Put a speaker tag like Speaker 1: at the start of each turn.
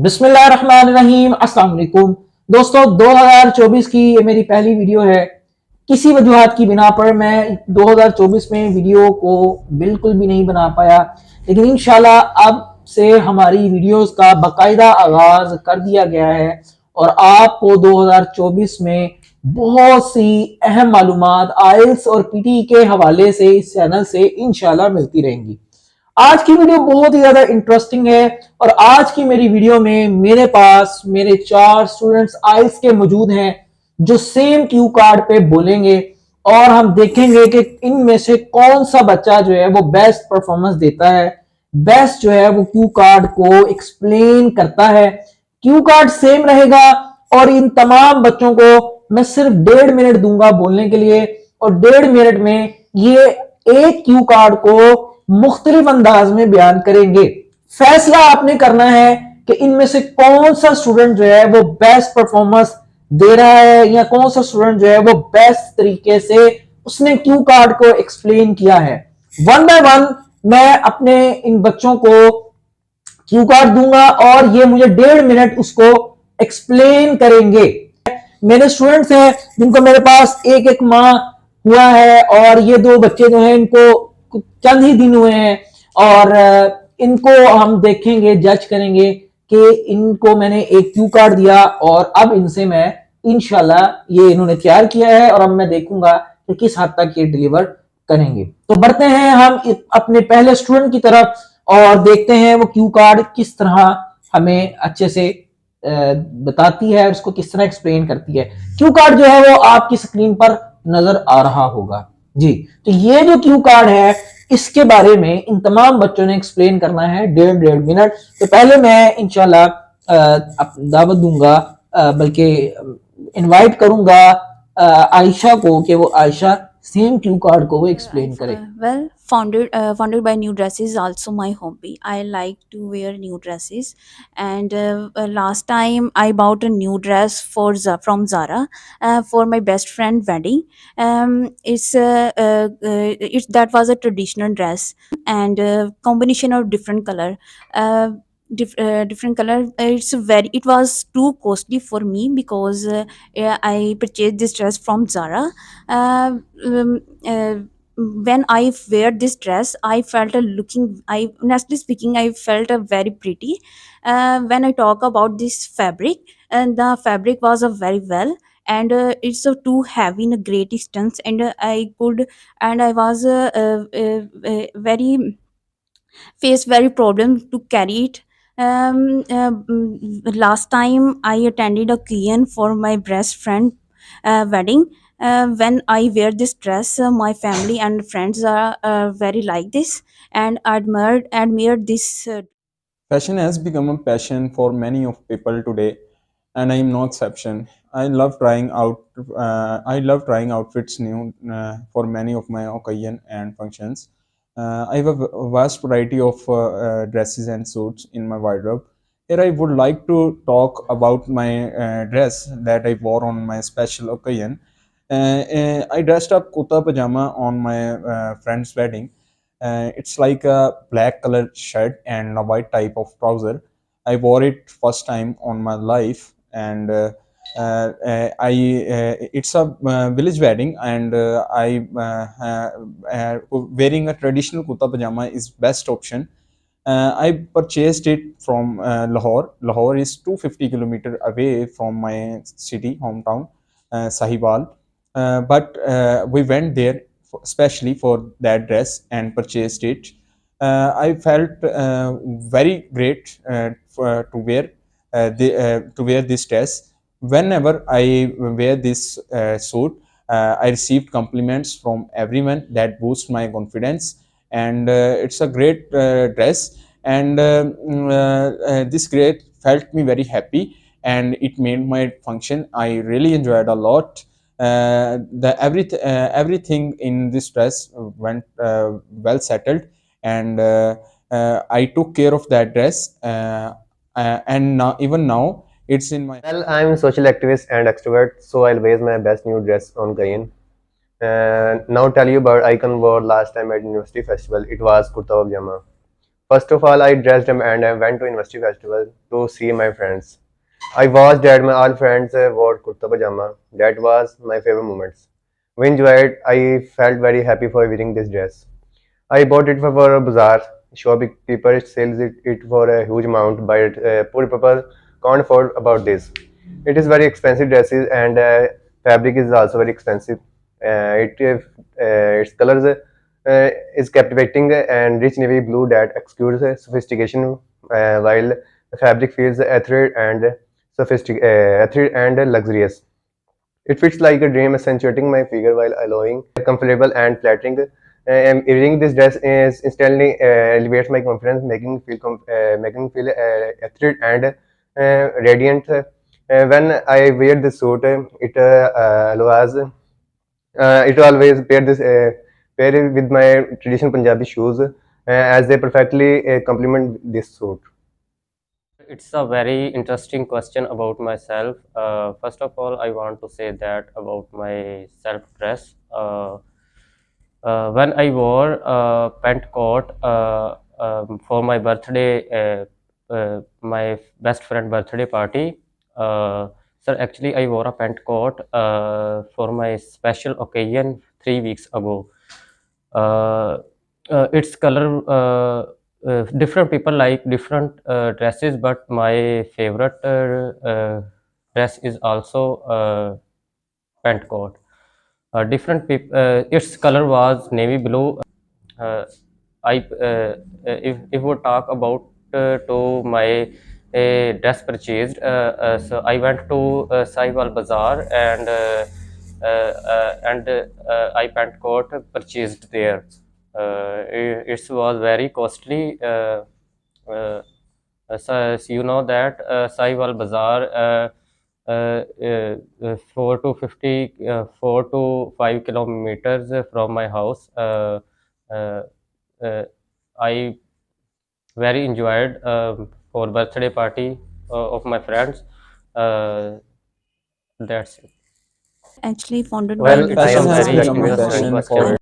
Speaker 1: بسم اللہ الرحمن الرحیم۔ السلام علیکم دوستو، 2024 کی یہ میری پہلی ویڈیو ہے۔ کسی وجوہات کی بنا پر میں 2024 میں ویڈیو کو بالکل بھی نہیں بنا پایا، لیکن انشاءاللہ اب سے ہماری ویڈیوز کا باقاعدہ آغاز کر دیا گیا ہے اور آپ کو 2024 میں بہت سی اہم معلومات آئلٹس اور پی ٹی کے حوالے سے اس چینل سے انشاءاللہ ملتی رہیں گی۔ آج کی ویڈیو بہت ہی زیادہ انٹرسٹنگ ہے اور آج کی میری ویڈیو میں میرے پاس میرے 4 سٹوڈنٹس آئلٹس کے موجود ہیں جو سیم کیو کارڈ پہ بولیں گے اور ہم دیکھیں گے کہ ان میں سے کون سا بچہ جو ہے وہ بیسٹ پرفارمنس دیتا ہے، بیسٹ جو ہے وہ کیو کارڈ کو ایکسپلین کرتا ہے۔ کیو کارڈ سیم رہے گا اور ان تمام بچوں کو میں صرف 1.5 منٹ دوں گا بولنے کے لیے اور 1.5 منٹ میں یہ ایک کیو کارڈ کو مختلف انداز میں بیان کریں گے۔ فیصلہ آپ نے کرنا ہے کہ ان میں سے کون سا سٹوڈنٹ جو ہے وہ بیسٹ پرفارمنس دے رہا ہے یا کون سا سٹوڈنٹ جو ہے وہ بیسٹ طریقے سے اس نے کیو کارڈ کو ایکسپلین کیا ہے۔ ون بائی ون میں اپنے ان بچوں کو کیو کارڈ دوں گا اور یہ مجھے 1.5 منٹ اس کو ایکسپلین کریں گے۔ میرے سٹوڈنٹس ہیں جن کو میرے پاس ایک ماہ ہوا ہے اور یہ 2 بچے جو ہیں ان کو چند ہی دن ہوئے ہیں اور ان کو ہم دیکھیں گے، جج کریں گے کہ ان کو میں نے ایک کیو کارڈ دیا اور اب ان سے میں انشاءاللہ یہ انہوں نے تیار کیا ہے اور اب میں دیکھوں گا کہ کس حد تک یہ ڈیلیور کریں گے۔ تو بڑھتے ہیں ہم اپنے پہلے سٹوڈنٹ کی طرف اور دیکھتے ہیں وہ کیو کارڈ کس طرح ہمیں اچھے سے بتاتی ہے اور اس کو کس طرح ایکسپلین کرتی ہے۔ کیو کارڈ جو ہے وہ آپ کی سکرین پر نظر آ رہا ہوگا جی۔ تو یہ جو کیو کارڈ ہے اس کے بارے میں ان تمام بچوں نے ایکسپلین کرنا ہے 1.5 منٹ۔ تو پہلے میں انشاءاللہ دعوت دوں گا بلکہ انوائٹ کروں گا عائشہ کو کہ وہ عائشہ سیم کیو کارڈ کو وہ ایکسپلین کرے۔
Speaker 2: Well, founded by new dresses also my hobby. I like to wear new dresses, and last time I bought a new dress from Zara for my best friend wedding. It's that was a traditional dress and combination of different color. Different color. It was too costly for me because I purchased this dress from Zara. When I wear this dress, I felt honestly speaking, I felt very pretty. When I talk about this fabric, and the fabric was very well, and it's too heavy in a great extent, and I was very faced very problem to carry it. Last time I attended a Korean for my best friend wedding. When I wear this dress, my family and friends are very like this and admired this.
Speaker 3: Fashion has become a passion for many of people today, and I am no exception. I love trying outfits new for many of my occasion and functions. I have a vast variety of dresses and suits in my wardrobe. Here I would like to talk about my dress that I wore on my special occasion. I dressed up kurta pajama on my friend's wedding. It's like a black colored shirt and a white type of trouser. I wore it first time on my life, and it's a village wedding, and wearing a traditional kurta pajama is best option. I purchased it from Lahore. Lahore is 250 kilometers away from my city hometown, Sahibal. But we went there especially for that dress and purchased it. I felt very great to wear this dress. Whenever I wear this suit, I received compliments from everyone that boosts my confidence, and it's a great dress, and this great felt me very happy, and it made my function. I really enjoyed a lot. Everything in this dress went well settled, and I took care of that dress, and now it's in my.
Speaker 4: Well, I'm a social activist and extrovert, so I'll wear my best new dress on Korean. Now tell you about icon wore last time at University Festival. It was kurta pajama. First of all, I dressed and I went to University Festival to see my friends. I watched that my all friends wore kurta pajama. That was my favorite moments. We enjoyed. I felt very happy for wearing this dress. I bought it for a bazaar. Shopkeeper sells it for a huge amount, but poor people can't afford about this. It is very expensive dresses, and fabric is also very expensive. Its colors is captivating and rich navy blue that exudes sophistication, while the fabric feels ethereal and luxurious. It fits like a dream, accentuating my figure while allowing comfortable and flattering. Wearing this dress is instantly elevates my confidence, making me feel ethereal and radiant. When I wear this suit, it always pair it with my traditional Punjabi shoes, as they perfectly complement this suit.
Speaker 5: It's a very interesting question about myself. First of all, I want to say that about my self-dress. When I wore a pant coat for my birthday, my best friend birthday party. Sir, actually I wore a pant coat for my special occasion 3 weeks ago. Its color, different people like different dresses, but my favorite dress is also pant coat. Different people, its color was navy blue. If we talk about to my dress purchased, so I went to Sahiwal Bazaar, and I pant coat purchased there. It was very costly. So you know that Sahiwal Bazaar, 4 to 5 kilometers from my house. I very enjoyed for birthday party of my friends. That's it.
Speaker 2: Actually founded
Speaker 4: Well,
Speaker 2: by
Speaker 4: I am
Speaker 3: Fashion has
Speaker 4: very
Speaker 3: become a
Speaker 4: interesting
Speaker 3: passion
Speaker 4: question.
Speaker 3: for